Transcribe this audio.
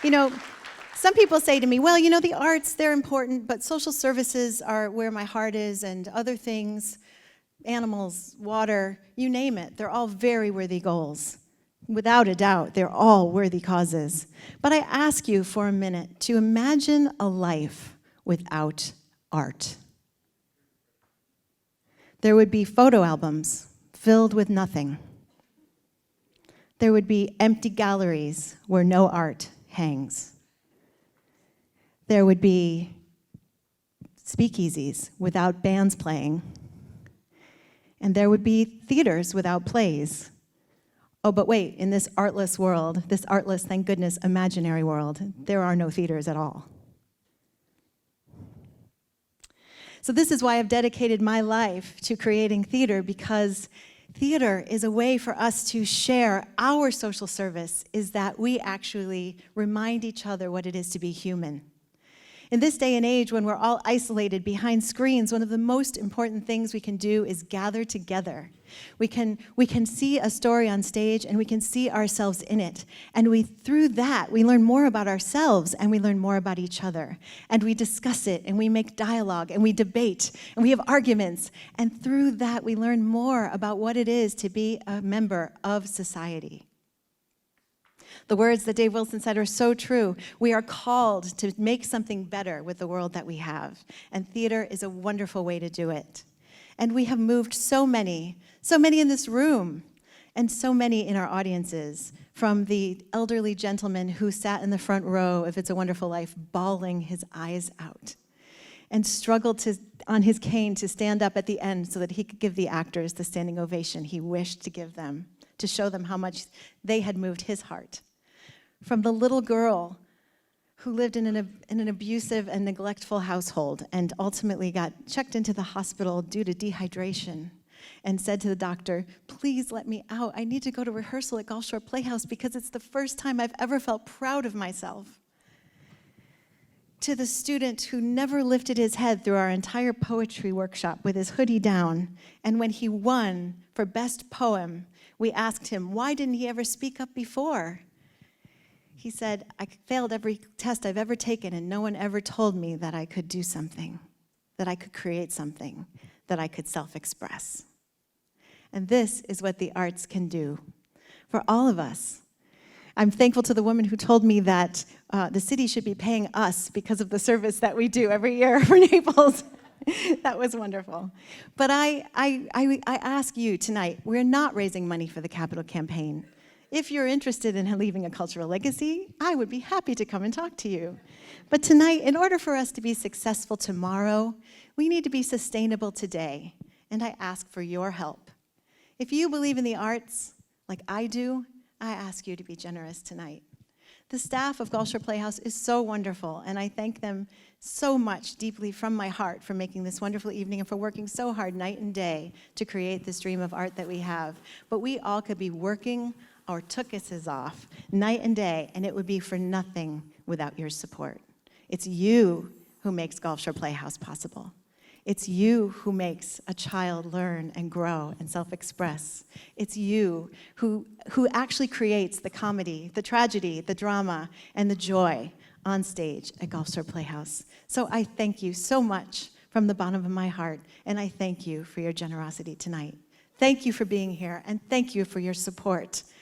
You know, some people say to me, well, the arts, they're important, but social services are where my heart is, and other things, animals, water, you name it, they're all very worthy goals. Without a doubt, they're all worthy causes. But I ask you for a minute to imagine a life without art. There would be photo albums filled with nothing. There would be empty galleries where no art hangs. There would be speakeasies without bands playing. And there would be theaters without plays. Oh, but wait, in this artless world, this artless, thank goodness, imaginary world, there are no theaters at all. So this is why I've dedicated my life to creating theater, because theater is a way for us to share our social service, is that we actually remind each other what it is to be human. In this day and age, when we're all isolated behind screens, one of the most important things we can do is gather together. We can see a story on stage, and we can see ourselves in it. And through that, we learn more about ourselves, and we learn more about each other. And we discuss it, and we make dialogue, and we debate, and we have arguments. And through that, we learn more about what it is to be a member of society. The words that Dave Wilson said are so true. We are called to make something better with the world that we have, and theater is a wonderful way to do it. And we have moved so many in this room, and so many in our audiences, from the elderly gentleman who sat in the front row of It's a Wonderful Life, bawling his eyes out, and struggled on his cane to stand up at the end so that he could give the actors the standing ovation he wished to give them, to show them how much they had moved his heart. From the little girl who lived in an abusive and neglectful household and ultimately got checked into the hospital due to dehydration and said to the doctor, please let me out. I need to go to rehearsal at Gulfshore Playhouse because it's the first time I've ever felt proud of myself. To the student who never lifted his head through our entire poetry workshop with his hoodie down, and when he won for best poem, we asked him, why didn't he ever speak up before? He said, I failed every test I've ever taken, and no one ever told me that I could do something, that I could create something, that I could self-express. And this is what the arts can do for all of us. I'm thankful to the woman who told me that the city should be paying us because of the service that we do every year for Naples. That was wonderful. But I ask you tonight, we're not raising money for the Capital Campaign. If you're interested in leaving a cultural legacy, I would be happy to come and talk to you. But tonight, in order for us to be successful tomorrow, we need to be sustainable today. And I ask for your help. If you believe in the arts, like I do, I ask you to be generous tonight. The staff of Gulfshore Playhouse is so wonderful, and I thank them so much deeply from my heart for making this wonderful evening and for working so hard night and day to create this dream of art that we have. But we all could be working our tuchuses off night and day, and it would be for nothing without your support. It's you who makes Gulfshore Playhouse possible. It's you who makes a child learn and grow and self-express. It's you who actually creates the comedy, the tragedy, the drama, and the joy on stage at Gulfshore Playhouse. So I thank you so much from the bottom of my heart, and I thank you for your generosity tonight. Thank you for being here, and thank you for your support